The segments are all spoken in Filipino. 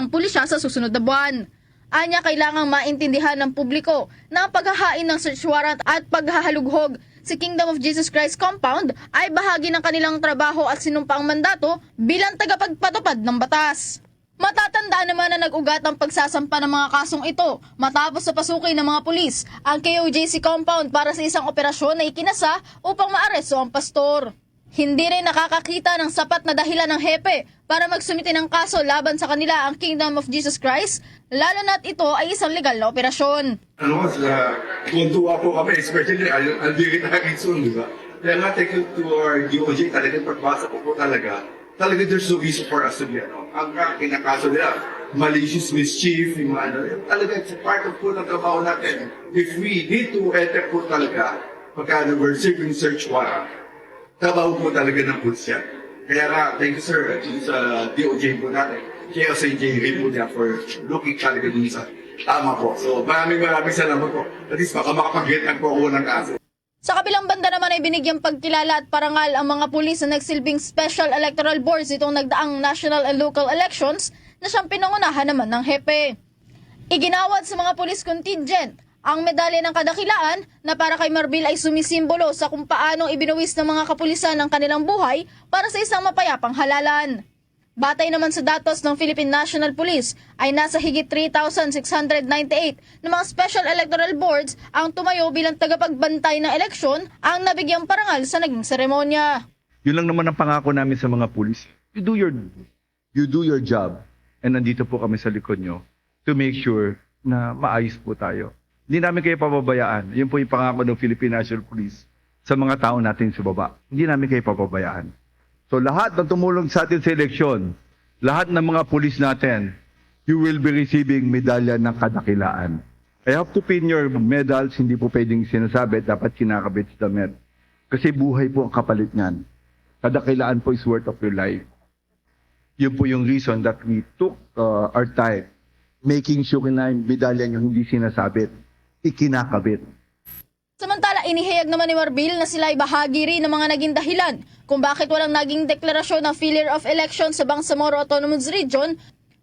ang pulisya sa susunod na buwan. Anya kailangang maintindihan ng publiko na ang paghahain ng search warrant at paghahalughog si Kingdom of Jesus Christ Compound ay bahagi ng kanilang trabaho at sinumpaang mandato bilang tagapagpatupad ng batas. Matatandaan naman na nag-ugat ang pagsasampa ng mga kasong ito matapos sa pasukin ng mga pulis ang KOJC compound para sa isang operasyon na ikinasa upang maaresto ang pastor. Hindi rin nakakakita ng sapat na dahilan ng hepe para magsumite ng kaso laban sa kanila ang Kingdom of Jesus Christ, lalo na't ito ay isang legal na operasyon. Tuntua po kami, especially I'll be retiring soon, di ba? Kaya nga, thank you to our DOJ, talagang pagbasa ko po talaga there's no reason for us to be, ang kinakaso nila, malicious mischief, yung talaga, it's a part of po ng trabaho natin. If we need to enter po talaga, pagka we're serving search warrant, trabaho po talaga ng pulisya. Kaya nga, thank you sir, sa DOJ po natin, kaya sa rin po niya for looking talaga dun sa tama po. So, maraming salamat po. At least baka makapag-get po ako ng kaso. Sa kabilang banda naman ay binigyang pagkilala at parangal ang mga pulis na nagsilbing special electoral boards itong nagdaang national and local elections na siyang pinangunahan naman ng hepe. Iginawad sa mga pulis contingent ang medalya ng kadakilaan na para kay Marbil ay sumisimbolo sa kung paanong ibinuwis ng mga kapulisan ang kanilang buhay para sa isang mapayapang halalan. Batay naman sa datos ng Philippine National Police ay nasa higit 3,698 na mga special electoral boards ang tumayo bilang tagapagbantay ng eleksyon ang nabigyang parangal sa naging seremonya. Yun lang naman ang pangako namin sa mga pulis. You do your job. And nandito po kami sa likod nyo to make sure na maayos po tayo. Hindi namin kayo pababayaan. Yun po yung pangako ng Philippine National Police sa mga tao natin sa baba. Hindi namin kayo pababayaan. So lahat ng tumulong sa atin sa eleksyon, lahat ng mga pulis natin, you will be receiving medalya ng kadakilaan. I have to pin your medals, hindi po pwedeng sinasabi, dapat kinakabit sa damit. Kasi buhay po ang kapalit niyan. Kadakilaan po is worth of your life. Yun po yung reason that we took our time making sure na yung medalya nyo hindi sinasabit, ikinakabit. Samantala, inihayag naman ni Marbil na sila ay bahagi rin ng mga naging dahilan kung bakit walang naging deklarasyon ng failure of election sa Bangsamoro Autonomous Region,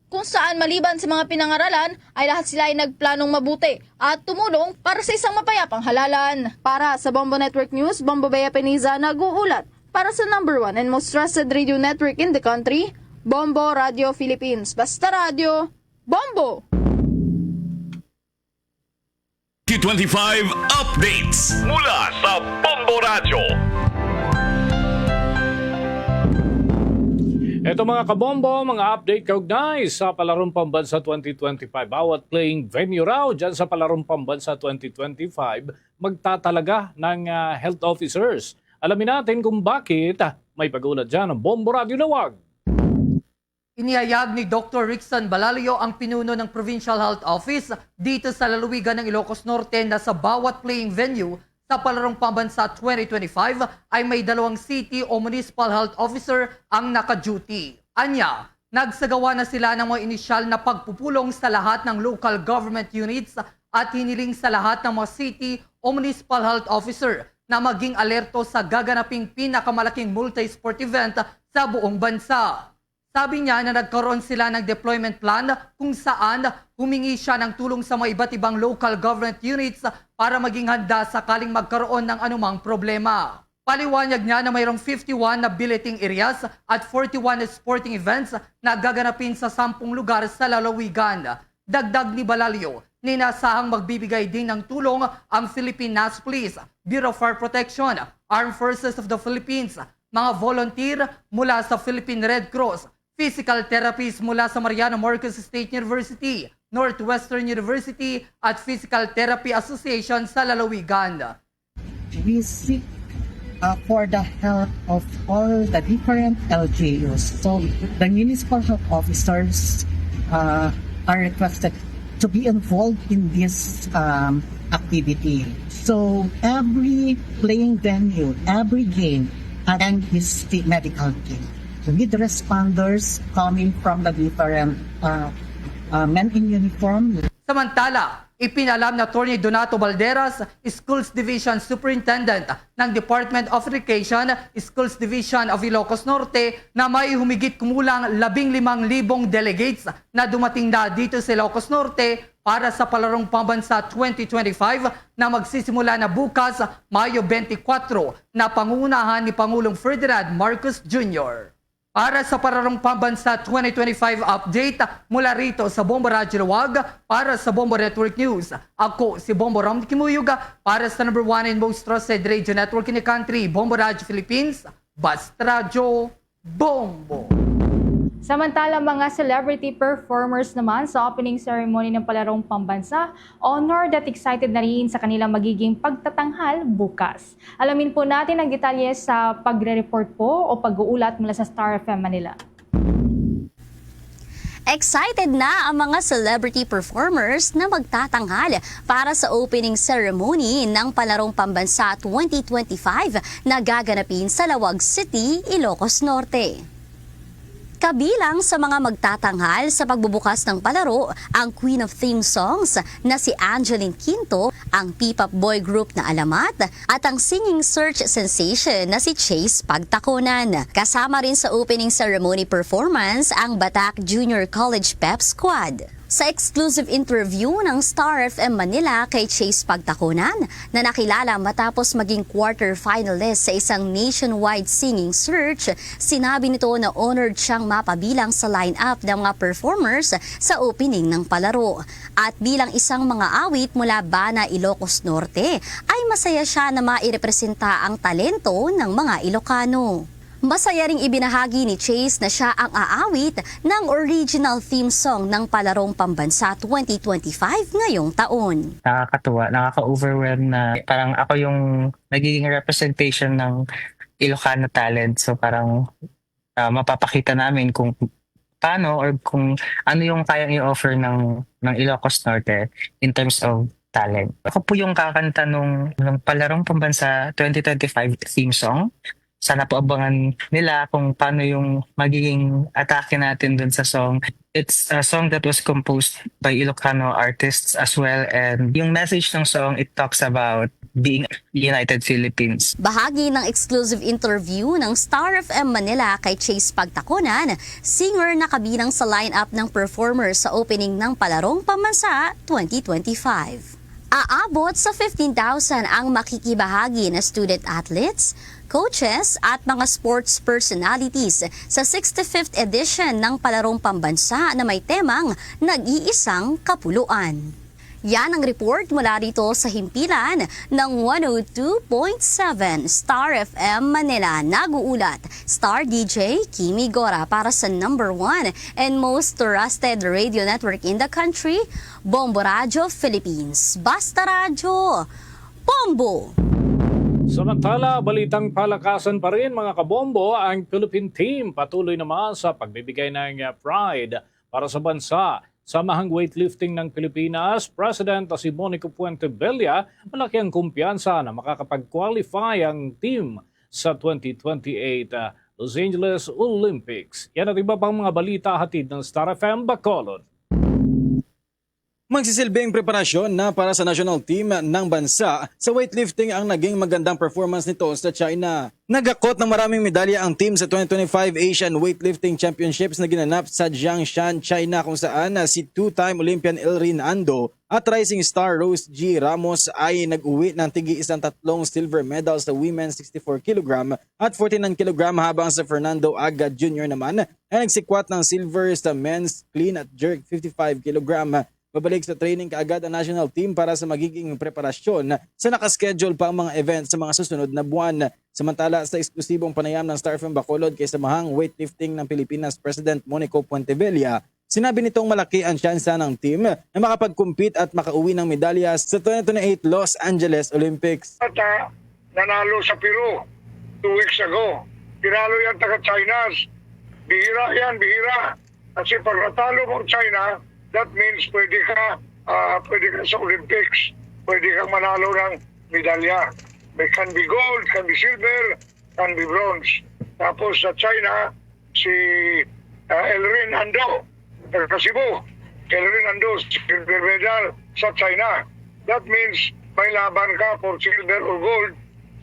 kung saan maliban sa mga pinangaralan ay lahat sila ay nagplanong mabuti at tumulong para sa isang mapayapang halalan. Para sa Bombo Network News, Bombo Bea Peniza nag-uulat para sa #1 and most trusted radio network in the country, Bombo Radio Philippines. Basta Radio, Bombo! T25 Updates mula sa Bombo Radio. Ito mga kabombo, mga update kaugnay sa Palarong Pambansa 2025. Bawat playing venue raw dyan sa Palarong Pambansa 2025 magtatalaga ng health officers. Alamin natin kung bakit may pagulat dyan ng Bombo Radio Nawag. Inihayag ni Dr. Rickson Balalio ang pinuno ng Provincial Health Office dito sa lalawigan ng Ilocos Norte na sa bawat playing venue sa Palarong Pambansa 2025 ay may 2 city o municipal health officer ang naka-duty. Anya, nagsagawa na sila ng mga inisyal na pagpupulong sa lahat ng local government units at hiniling sa lahat ng mga city o municipal health officer na maging alerto sa gaganaping pinakamalaking multi-sport event sa buong bansa. Sabi niya na nagkaroon sila ng deployment plan kung saan humingi siya ng tulong sa mga iba't ibang local government units para maging handa sakaling magkaroon ng anumang problema. Paliwanag niya na mayroong 51 na billeting areas at 41 na sporting events na gaganapin sa 10 lugar sa lalawigan. Dagdag ni Balalio, ninasahang magbibigay din ng tulong ang Philippine National Police, Bureau of Fire Protection, Armed Forces of the Philippines, mga volunteer mula sa Philippine Red Cross, physical therapists mula sa Mariano Marcos State University, Northwestern University at Physical Therapy Association sa lalawigan. We seek for the help of all the different LGUs. So the municipal health officers are requested to be involved in this activity. So every playing venue, every game, and his medical team. We need responders coming from the different men in uniform. Samantala, Ipinalam na Attorney Donato Balderas, Schools Division Superintendent ng Department of Education, Schools Division of Ilocos Norte, na may humigit kumulang 15,000 delegates na dumating na dito sa Ilocos Norte para sa Palarong Pambansa 2025 na magsisimula na bukas, Mayo 24, na pangungunahan ni Pangulong Ferdinand Marcos Jr. Para sa Palarong Pambansa 2025 update mula rito sa Bombo Radio Luwag, para sa Bombo Network News, ako si Bombo Ram Kimuyuga para sa number 1 and most trusted radio network in the country, Bombo Radio Philippines, Basta Radio Bombo. Samantala, mga celebrity performers naman sa opening ceremony ng Palarong Pambansa, honored at excited na rin sa kanilang magiging pagtatanghal bukas. Alamin po natin ang detalye sa pagre-report po o pag-uulat mula sa Star FM Manila. Excited na ang mga celebrity performers na magtatanghal para sa opening ceremony ng Palarong Pambansa 2025 na gaganapin sa Lawag City, Ilocos Norte. Kabilang sa mga magtatanghal sa pagbubukas ng palaro ang Queen of Theme Songs na si Angeline Quinto, ang P-pop boy group na Alamat, at ang singing search sensation na si Chase Pagtakunan. Kasama rin sa opening ceremony performance ang Batak Junior College Pep Squad. Sa exclusive interview ng Star FM Manila kay Chase Pagtakunan na nakilala matapos maging quarter finalist sa isang nationwide singing search, sinabi nito na honored siyang mapabilang sa lineup ng mga performers sa opening ng palaro. At bilang isang mga awit mula Bana, Ilocos Norte, ay masaya siya na mairepresenta ang talento ng mga Ilocano. Masaya ring ibinahagi ni Chase na siya ang aawit ng original theme song ng Palarong Pambansa 2025 ngayong taon. Nakakatuwa, nakaka-overwhelm na parang ako yung nagiging representation ng Ilocano talent. So parang mapapakita namin kung paano or kung ano yung kayang i-offer ng Ilocos Norte in terms of talent. Ako po yung kakanta ng Palarong Pambansa 2025 theme song. Sana po abangan nila kung paano yung magiging atake natin dun sa song. It's a song that was composed by Ilocano artists as well, and yung message ng song, it talks about being United Philippines. Bahagi ng exclusive interview ng Star FM Manila kay Chase Pagtakunan, singer na kabilang sa lineup ng performers sa opening ng Palarong Pambansa 2025. Aabot sa 15,000 ang makikibahagi na student athletes, coaches at mga sports personalities sa 65th edition ng Palarong Pambansa na may temang Nag-iisang Kapuluan. Yan ang report mula rito sa himpilan ng 102.7 Star FM Manila. Nag-uulat, Star DJ Kimi Gora para sa number 1 and most trusted radio network in the country, Bombo Radio Philippines. Basta Radio, Bombo! Samantala, balitang palakasan pa rin mga kabombo, ang Philippine team patuloy naman sa pagbibigay ng pride para sa bansa. Samahang weightlifting ng Pilipinas, President si Monico Puente-Villa, malaki ang kumpiyansa na makakapag-qualify ang team sa 2028 Los Angeles Olympics. Yan at iba pang mga balita hatid ng Star FM Bacolod. Magsisilbing preparasyon na para sa national team ng bansa sa weightlifting ang naging magandang performance nito sa China. Nagakot ng maraming medalya ang team sa 2025 Asian Weightlifting Championships na ginanap sa Jiangshan, China, kung saan si two-time Olympian Elrin Ando at rising star Rose G. Ramos ay nag-uwi ng tigi-isang tatlong silver medals sa women's 64 kg at 49 kg, habang sa Fernando Aga Jr. naman ay nagsikwat ng silver sa men's clean at jerk 55 kg. Babalik sa training kaagad ang national team para sa magiging preparasyon sa nakaschedule pa ang mga events sa mga susunod na buwan. Samantala, sa eksklusibong panayam ng Star FM Bacolod kay samahang weightlifting ng Pilipinas President Monico Puente-Villa, sinabi nitong malaki ang tsansa ng team na makapag-compete at makauwi ng medalya sa 2028 Los Angeles Olympics. At nanalo sa Peru 2 weeks ago. Tinalo yan taga-Chinas. Bihira yan, bihira. Kasi pag natalo mo China, that means pwede ka sa Olympics, pwede kang manalo ng medalya. May can be gold, can be silver, can be bronze. Tapos sa China, si Elrin Ando, taga Cebu. Elrin Ando, silver medal. sa China. That means may laban ka for silver or gold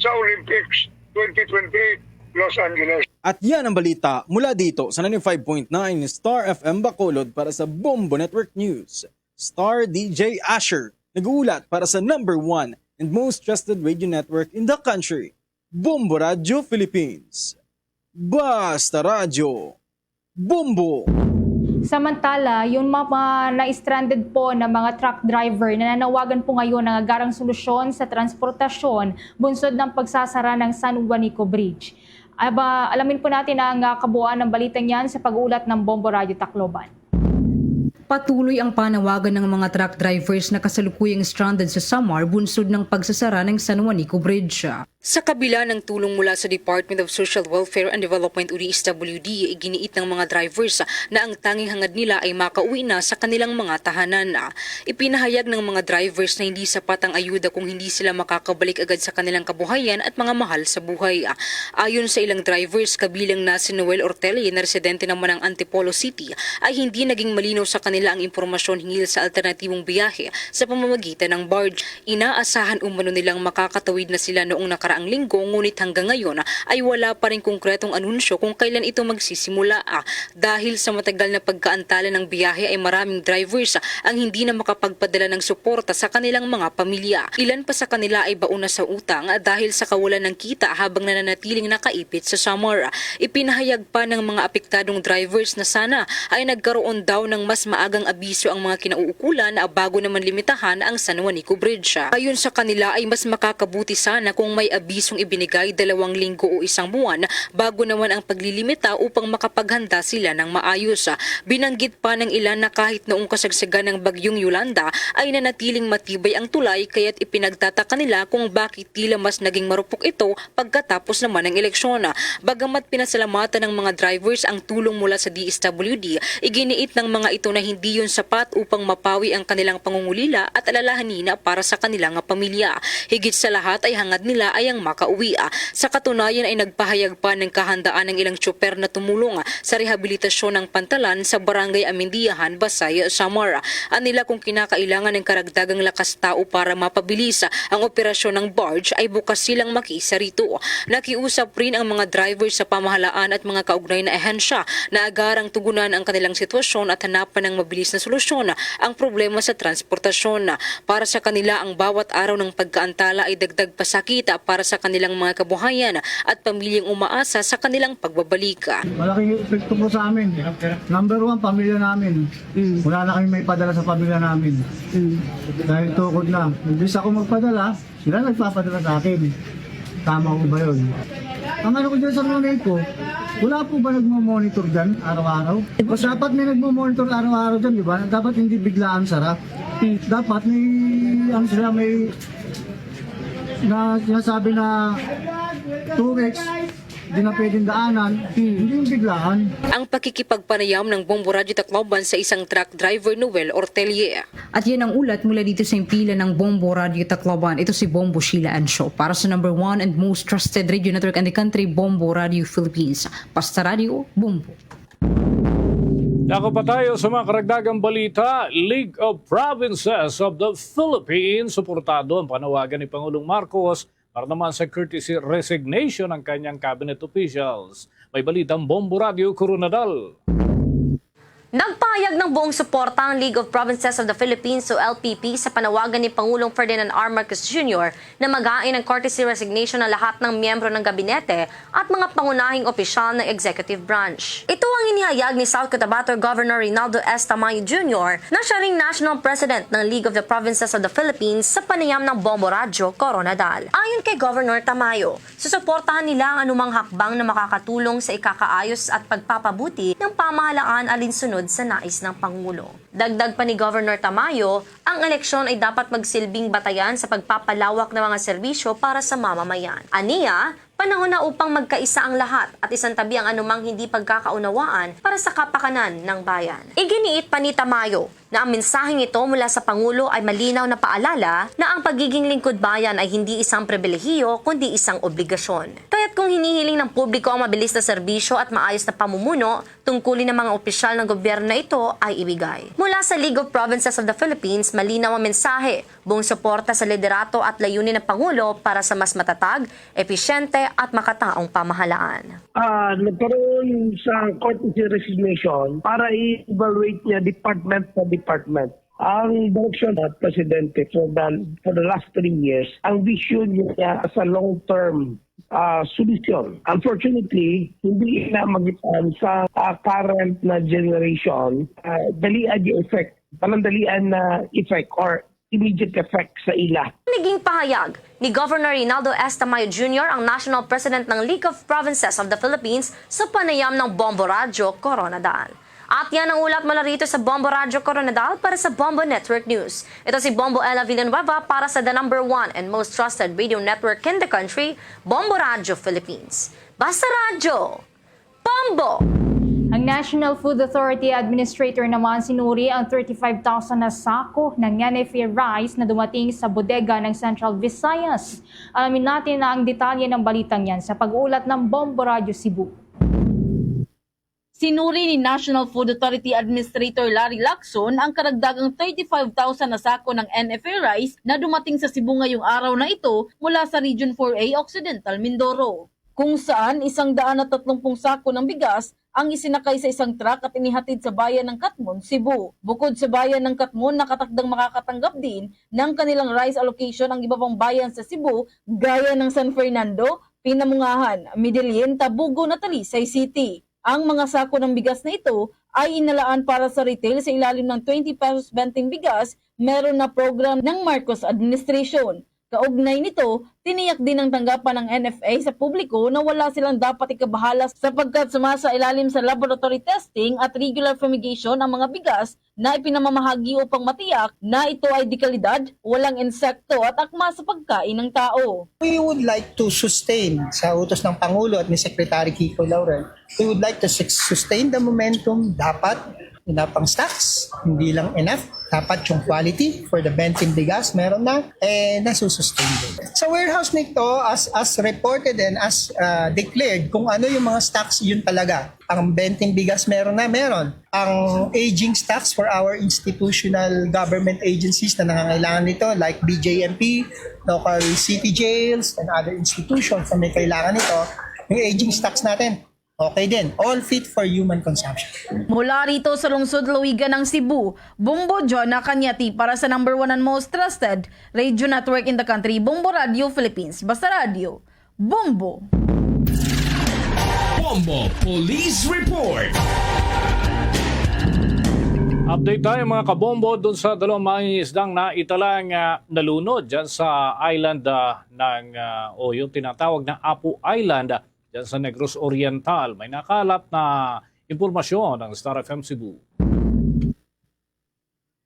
sa Olympics 2028 Los Angeles. At yan ang balita mula dito sa 95.9 Star FM Bacolod para sa Bombo Network News. Star DJ Asher, nag-uulat para sa #1 and most trusted radio network in the country, Bombo Radio Philippines. Basta Radio, Bombo! Samantala, yung mga na-stranded po na mga truck driver na nanawagan po ngayon ng agarang solusyon sa transportasyon bunsod ng pagsasara ng San Juanico Bridge. Alamin po natin ang kabuuan ng balitang yan sa pag-uulat ng Bombo Radio Tacloban. Patuloy ang panawagan ng mga truck drivers na kasalukuyang stranded sa Samar bunsod ng pagsasara ng San Juanico Bridge. Sa kabila ng tulong mula sa Department of Social Welfare and Development o DSWD, iginiit ng mga drivers na ang tanging hangad nila ay makauwi na sa kanilang mga tahanan. Ipinahayag ng mga drivers na hindi sapat ang ayuda kung hindi sila makakabalik agad sa kanilang kabuhayan at mga mahal sa buhay. Ayon sa ilang drivers, kabilang na si Noel Ortelli na residente naman ng Antipolo City, ay hindi naging malinaw sa kanila ang impormasyon hinggil sa alternatibong biyahe sa pamamagitan ng barge. Inaasahan umano nilang makakatawid na sila noong nakaraang linggo, ngunit hanggang ngayon ay wala pa rin konkretong anunsyo kung kailan ito magsisimula. Dahil sa matagal na pagkaantala ng biyahe ay maraming drivers ang hindi na makapagpadala ng suporta sa kanilang mga pamilya. Ilan pa sa kanila ay bauna sa utang dahil sa kawalan ng kita habang nananatiling nakaipit sa summer. Ipinahayag pa ng mga apektadong drivers na sana ay nagkaroon daw ng mas maagang abiso ang mga kinauukulan bago naman limitahan ang San Juanico Bridge. Ayon sa kanila ay mas makakabuti sana kung may abisong ibinigay 2 linggo o 1 buwan bago naman ang paglilimita upang makapaghanda sila ng maayos. Binanggit pa ng ilan na kahit noong kasagsagan ng bagyong Yolanda ay nanatiling matibay ang tulay, kaya't ipinagtataka nila kung bakit tila mas naging marupok ito pagkatapos naman ng eleksyon. Bagamat pinasalamatan ng mga drivers ang tulong mula sa DSWD, iginiit ng mga ito na hindi yun sapat upang mapawi ang kanilang pangungulila at alalahanin para sa kanilang pamilya. Higit sa lahat ay hangad nila ay ang makauwi. Sa katunayan ay nagpahayag pa ng kahandaan ng ilang tsuper na tumulong sa rehabilitasyon ng pantalan sa Barangay Amendiahan, Basay, Samar. Anila kung kinakailangan ng karagdagang lakas tao para mapabilis ang operasyon ng barge ay bukas silang makiisa rito. Nakiusap rin ang mga drivers sa pamahalaan at mga kaugnay na ehensya na agarang tugunan ang kanilang sitwasyon at hanapan ng mabilis na solusyon ang problema sa transportasyon. Para sa kanila, ang bawat araw ng pagkaantala ay dagdag pasakit para sa kanilang mga kabuhayan at pamilyang umaasa sa kanilang pagbabalik. Malaking epekto po sa amin. Number 1, pamilya namin. Wala na kami may padala sa pamilya namin. Dahil tukod na. Imbis ako magpadala, sila nagpapadala sa akin. Tama ko ba yun? Ang ano ko dyan sa nunay ko, wala po ba nagmo-monitor dyan araw-araw? Mas dapat may nagmo-monitor araw-araw dyan, di ba? Dapat hindi biglaan sara. Dapat may, ano sila, may na sinasabi na 2 weeks, di na pwedeng daanan, hindi yung biglaan. Ang pakikipagpanayam ng Bombo Radio Tacloban sa isang truck driver, Noel Ortelli. At yan ang ulat mula dito sa impila ng Bombo Radio Tacloban. Ito si Bombo Sheila Ansho para sa #1 and most trusted radio network in the country, Bombo Radio Philippines. Basta Radio, Bombo. Dako pa tayo sa mga karagdagang balita. League of Provinces of the Philippines, suportado ang panawagan ni Pangulong Marcos para naman sa courtesy resignation ng kanyang cabinet officials. May balitang Bombo Radio Coronadal. Nagpahayag ng buong suporta ang League of Provinces of the Philippines o LPP sa panawagan ni Pangulong Ferdinand R. Marcos Jr. na mag-ain ng courtesy resignation ng lahat ng miyembro ng gabinete at mga pangunahing opisyal ng executive branch. Ito ang inihayag ni South Cotabato Governor Rinaldo S. Tamayo Jr. na siya ring National President ng League of the Provinces of the Philippines sa panayam ng Bombo Radio Coronadal. Ayon kay Governor Tamayo, susuportahan nila ang anumang hakbang na makakatulong sa ikakaayos at pagpapabuti ng pamahalaan alinsunod sa nais ng Pangulo. Dagdag pa ni Governor Tamayo, ang eleksyon ay dapat magsilbing batayan sa pagpapalawak ng mga serbisyo para sa mamamayan. Aniya, panahon na upang magkaisa ang lahat at isantabi ang anumang hindi pagkakaunawaan para sa kapakanan ng bayan. Iginiit pa ni Tamayo na ang mensaheng ito mula sa Pangulo ay malinaw na paalala na ang pagiging lingkod bayan ay hindi isang pribilehiyo kundi isang obligasyon. Kaya't kung hinihiling ng publiko ang mabilis na serbisyo at maayos na pamumuno, tungkulin ng mga opisyal ng gobyerno na ito ay ibigay. Mula sa League of Provinces of the Philippines, malinaw ang mensahe, buong suporta sa liderato at layunin ng Pangulo para sa mas matatag, episyente at makataong pamahalaan. Nagkaroon sa courtesy resignation para i-evaluate niya department sa department. Ang direction ng Presidente for the last 3 years, ang vision niya sa long-term solution. Unfortunately, hindi na magitan sa current na generation, dalian yung effect, panandalian na effect or immediate effect sa ila. Naging pahayag ni Governor Rinaldo S. Tamayo Jr., ang National President ng League of Provinces of the Philippines sa panayam ng Bombo Radyo Coronadal. At yan ang ulat mula rito sa Bombo Radyo Coronadal para sa Bombo Network News. Ito si Bombo Ella Villanueva para sa the #1 and most trusted radio network in the country, Bombo Radyo Philippines. Basta Radyo, Bombo! Ang National Food Authority Administrator naman sinuri ang 35,000 na sako ng NFA rice na dumating sa bodega ng Central Visayas. Alamin natin na ang detalye ng balitang yan sa pag-ulat ng Bombo Radyo Cebu. Sinuri ni National Food Authority Administrator Larry Lacson ang karagdagang 35,000 na sako ng NFA rice na dumating sa Cebu ngayong araw na ito mula sa Region 4A Occidental Mindoro, kung saan 130 sako ng bigas ang isinakay sa isang truck at inihatid sa bayan ng Katmon, Cebu. Bukod sa bayan ng Katmon, nakatakdang makakatanggap din ng kanilang rice allocation ang iba pang bayan sa Cebu gaya ng San Fernando, Pinamungahan, Medellin, Tabugo at Talisay City. Ang mga sako ng bigas na ito ay inalaan para sa retail sa ilalim ng 20 pesos benting bigas, meron na program ng Marcos Administration. Kaugnay nito, tiniyak din ang tanggapan ng NFA sa publiko na wala silang dapat ikabahala sapagkat sumasailalim sa laboratory testing at regular fumigation ang mga bigas na ipinamamahagi upang matiyak na ito ay dekalidad, walang insekto at akma sa pagkain ng tao. We would like to sustain sa utos ng Pangulo at ni Secretary Kiko Laurel. We would like to sustain the momentum. Dapat enough ang stocks, hindi lang enough. Dapat yung quality for the benting bigas meron na, nasusustain din. Sa warehouse nito, as reported and as declared, kung ano yung mga stocks, yun talaga. Ang benting bigas meron na, meron. Ang aging stocks for our institutional government agencies na nangangailangan nito, like BJMP, local city jails, and other institutions na may kailangan nito, yung aging stocks natin, okay din. All fit for human consumption. Mula rito sa lungsod Lawigan ng Cebu, Bombo John Kanyati para sa #1 and most trusted radio network in the country, Bombo Radio Philippines. Basta Radio, Bombo! Bombo Police Report. Update tayo mga kabombo doon sa dalawang mangingisdang na italang nalunod dyan sa island yung tinatawag na Apu Island dyan sa Negros Oriental. May nakalap na impormasyon ng Star FM Cebu.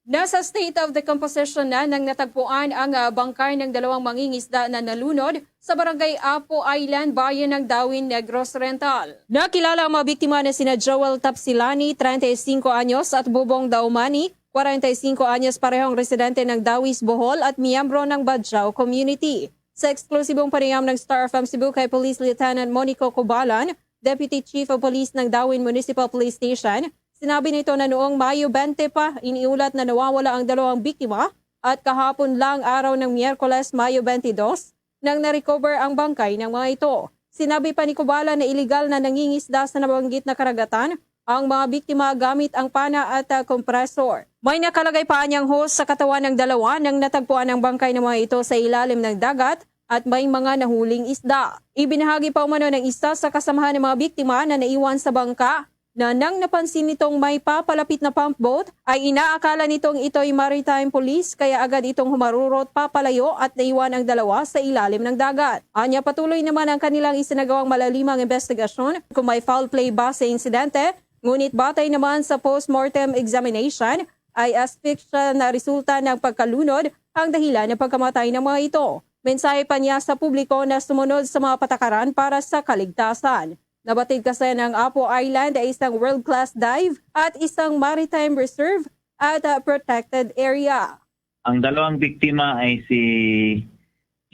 Nasa state of decomposition na nang natagpuan ang bangkay ng dalawang mangingisda na nalunod sa barangay Apo Island, bayan ng Dawin, Negros Oriental. Nakilala ang mga biktima na sina Joel Tapsilani, 35 anyos, at Bubong Daumani, 45 anyos, parehong residente ng Dawis, Bohol at miyembro ng Badjao Community. Sa eksklusibong panayam ng Star FM Cebu kay Police Lieutenant Monico Cobalan, Deputy Chief of Police ng Dawin Municipal Police Station, sinabi nito na noong Mayo 20 pa, iniulat na nawawala ang dalawang biktima at kahapon lang araw ng Miyerkules, Mayo 22, nang na-recover ang bangkay ng mga ito. Sinabi pa ni Cobalan na iligal na nangingisda sa nabanggit na karagatan ang mga biktima gamit ang pana at kompresor. May nakalagay pa niyang hose sa katawan ng dalawa nang natagpuan ang bangkay ng mga ito sa ilalim ng dagat at may mga nahuling isda. Ibinahagi pa umano ng isa sa kasamahan ng mga biktima na naiwan sa bangka na nang napansin nitong may papalapit na pump boat ay inaakala nitong ito'y maritime police kaya agad itong humarurot papalayo at naiwan ang dalawa sa ilalim ng dagat. Anya patuloy naman ang kanilang isinagawang malalimang investigasyon kung may foul play ba sa insidente, ngunit batay naman sa post-mortem examination ay asphyxia na resulta ng pagkalunod ang dahilan ng pagkamatay ng mga ito. Mensahe pa niya sa publiko na sumunod sa mga patakaran para sa kaligtasan. Nabatid kasi ng Apo Island ay isang world-class dive at isang maritime reserve at protected area. Ang dalawang biktima ay si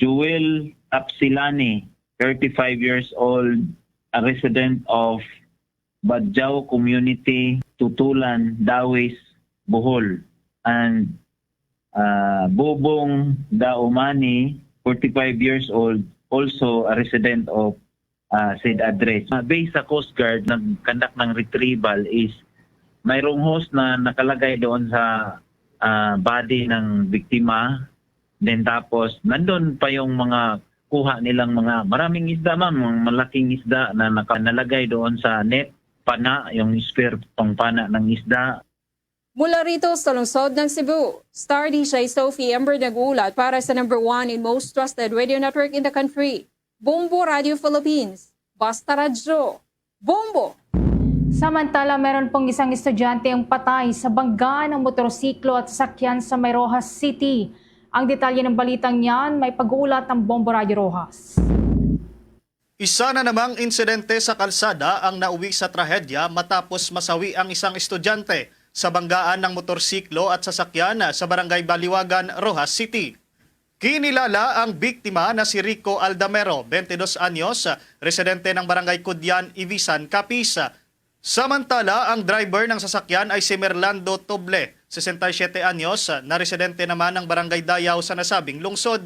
Jewel Tapsilani, 35 years old, a resident of Badjao Community, Tutulan, Dawis, Bohol. And Bobong Daumani, 45 years old, also a resident of said address. Based sa Coast Guard, nag-conduct ng retrieval is mayroong host na nakalagay doon sa body ng biktima. Then tapos, nandun pa yung mga kuha nilang mga maraming isda, ma'am, mga malaking isda na nakalagay doon sa net, pana, yung spear pang pana ng isda. Mula rito sa lungsod ng Cebu, Star DJ Sophie Ember nag-uulat para sa number 1 and most trusted radio network in the country, Bombo Radio Philippines. Basta Radyo. Bombo! Samantala, meron pong isang estudyante ang patay sa bangga ng motorsiklo at sasakyan sa May Rojas City. Ang detalye ng balitang yan may pag-uulat ng Bombo Radio Rojas. Isa na namang insidente sa kalsada ang nauwi sa trahedya matapos masawi ang isang estudyante sa banggaan ng motorsiklo at sasakyan sa Barangay Baliwagan, Rojas City. Kinilala ang biktima na si Rico Aldamero, 22 anyos, residente ng Barangay Kudyan, Ibisan, Capiz. Samantala, ang driver ng sasakyan ay si Merlando Toble, 67 anyos, na residente naman ng Barangay Dayaw sa nasabing lungsod.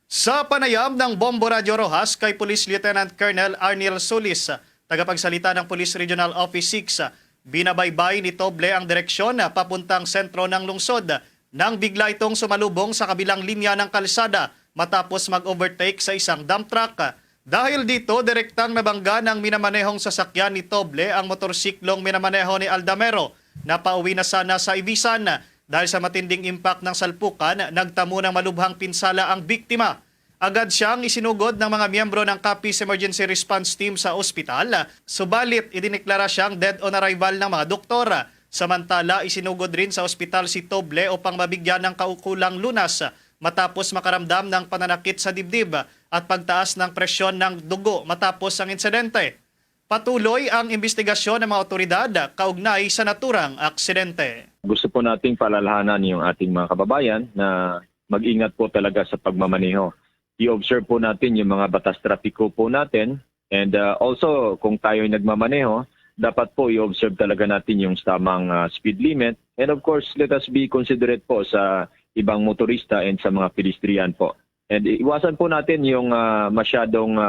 Sa panayam ng Bombo Radio Rojas kay Police Lieutenant Colonel Arniel Solis, tagapagsalita ng Police Regional Office 6, binabaybay ni Toble ang direksyon papuntang sentro ng lungsod nang bigla itong sumalubong sa kabilang linya ng kalsada matapos mag-overtake sa isang dump truck. Dahil dito, direktang nabangga ng minamanehong sasakyan ni Toble ang motorsiklong minamaneho ni Aldamero na pauwi na sana sa Ibisan. Dahil sa matinding impact ng salpukan, nagtamo ng malubhang pinsala ang biktima. Agad siyang isinugod ng mga miyembro ng Capiz Emergency Response Team sa ospital, subalit idineklara siyang dead on arrival ng mga doktor. Samantala, isinugod rin sa ospital si Toble upang mabigyan ng kaukulang lunas matapos makaramdam ng pananakit sa dibdib at pagtaas ng presyon ng dugo matapos ang insidente. Patuloy ang investigasyon ng mga otoridad kaugnay sa naturang aksidente. Gusto po nating palalahanan yung ating mga kababayan na mag-ingat po talaga sa pagmamaneho. I-observe po natin yung mga batas trapiko po natin and also kung tayo ay nagmamaneho, dapat po i-observe talaga natin yung tamang speed limit and of course let us be considerate po sa ibang motorista and sa mga pedestrian po. And iwasan po natin yung masyadong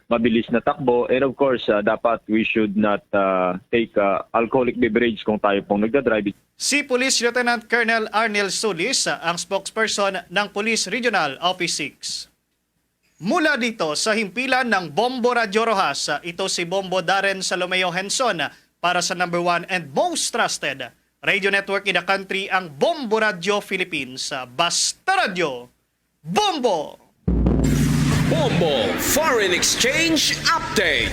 mabilis na takbo and of course dapat we should not take alcoholic beverage kung tayo pong nagdadrive. Si Police Lieutenant Colonel Arniel Solis, ang spokesperson ng Police Regional Office 6. Mula dito sa himpilan ng Bombo Radio Rojas, ito si Bombo Darren Salomeo Henson para sa number 1 and most trusted radio network in the country, ang Bombo Radio Philippines. Basta Radio, Bombo! Bombo Foreign Exchange Update.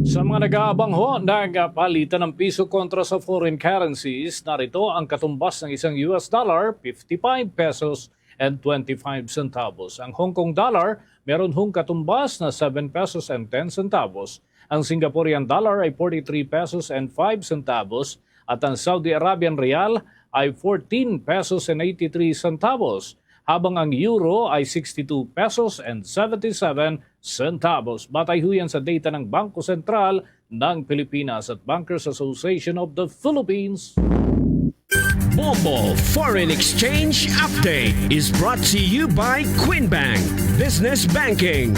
Sa mga nag-aabang ho ng palitan ng piso kontra sa foreign currencies, narito ang katumbas ng isang US dollar, 55 pesos and 25 centavos. Ang Hong Kong dollar, meron hong katumbas na 7 pesos and 10 centavos. Ang Singaporean dollar ay 43 pesos and 5 centavos at ang Saudi Arabian Rial ay 14 pesos and 83 centavos. Habang ang euro ay 62 pesos and 77 centavos. Batay ho yan sa data ng Bangko Sentral ng Pilipinas at Bankers Association of the Philippines. Bombo Foreign Exchange Update is brought to you by Quinbank Business Banking.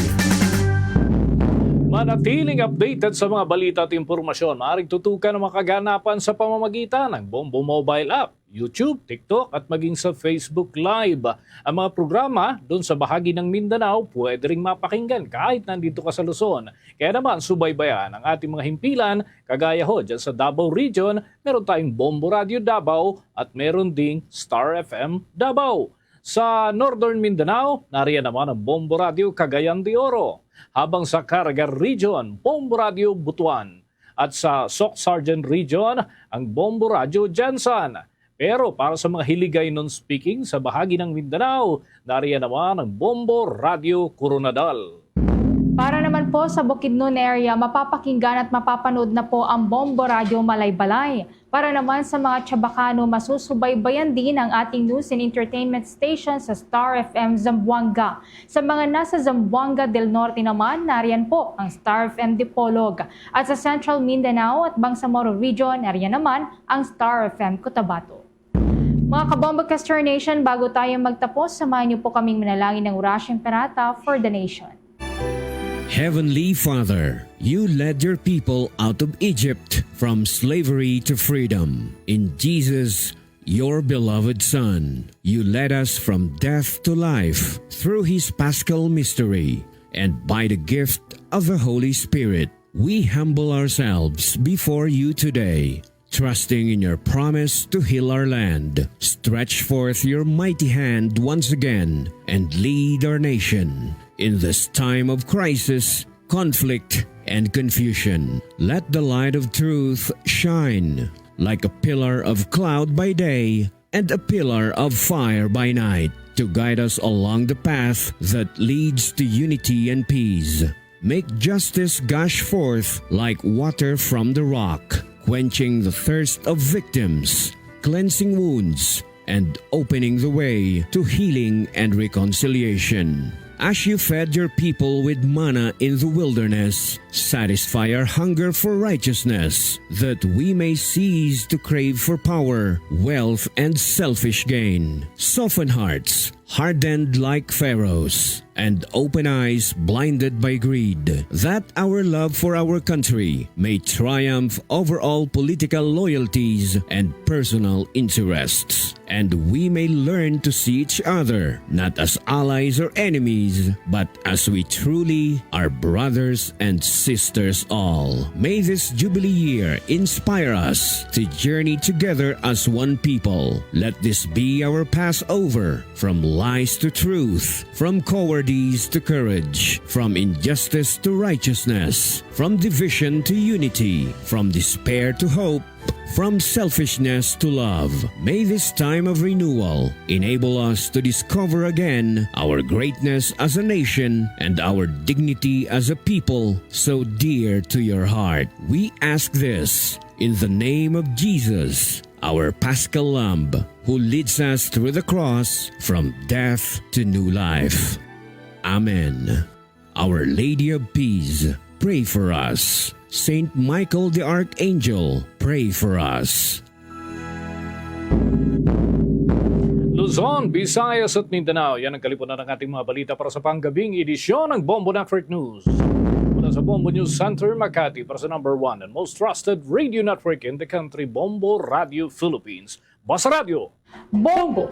Manatiling updated sa mga balita at impormasyon, maaaring tutukan ang mga kaganapan sa pamamagitan ng Bombo Mobile App, YouTube, TikTok at maging sa Facebook Live. Ang mga programa doon sa bahagi ng Mindanao pwede ring mapakinggan kahit nandito ka sa Luzon. Kaya naman subaybayan ang ating mga himpilan kagaya ho dyan sa Davao Region, meron tayong Bombo Radio Davao at meron ding Star FM Davao. Sa Northern Mindanao, nariyan naman ang Bombo Radio Cagayan de Oro. Habang sa Caraga Region, Bombo Radio Butuan. At sa Soc Sargent Region, ang Bombo Radio Jensen. Pero para sa mga hiligay non-speaking sa bahagi ng Mindanao, nariyan naman ang Bombo Radio Coronadal. Para naman po sa Bukidnon area, mapapakinggan at mapapanood na po ang Bombo Radio Malaybalay. Para naman sa mga Chabacano, masusubaybayan din ang ating news and entertainment station sa Star FM Zamboanga. Sa mga nasa Zamboanga del Norte naman, nariyan po ang Star FM Dipolog. At sa Central Mindanao at Bangsamoro Region, nariyan naman ang Star FM Cotabato. Mga Kabombo-Caster Nation, bago tayo magtapos, samahan niyo po kaming manalangin ng Urashing Perata for the Nation. Heavenly Father, you led your people out of Egypt from slavery to freedom. In Jesus, your beloved Son, you led us from death to life through his paschal mystery. And by the gift of the Holy Spirit, we humble ourselves before you today, trusting in your promise to heal our land. Stretch forth your mighty hand once again and lead our nation. In this time of crisis, conflict, and confusion, let the light of truth shine like a pillar of cloud by day and a pillar of fire by night to guide us along the path that leads to unity and peace. Make justice gush forth like water from the rock, quenching the thirst of victims, cleansing wounds, and opening the way to healing and reconciliation. As you fed your people with manna in the wilderness, satisfy our hunger for righteousness, that we may cease to crave for power, wealth, and selfish gain. Soften hearts, hardened like Pharaoh's, and open eyes blinded by greed, that our love for our country may triumph over all political loyalties and personal interests, and we may learn to see each other not as allies or enemies, but as we truly are brothers and sisters all. May this Jubilee year inspire us to journey together as one people. Let this be our Passover from lies to truth, from cowardice to courage, from injustice to righteousness, from division to unity, from despair to hope, from selfishness to love. May this time of renewal enable us to discover again our greatness as a nation and our dignity as a people so dear to your heart. We ask this in the name of Jesus, our Paschal Lamb, who leads us through the cross from death to new life. Amen. Our Lady of Peace, pray for us. Saint Michael the Archangel, pray for us. Luzon, Visayas at Mindanao, yan ang kalipunan ng ating mga balita para sa panggabing edisyon ng Bombo Network News. Mula sa Bombo News Center, Makati, para sa number 1 and most trusted radio network in the country, Bombo Radio Philippines. Basta Radio, Bombo!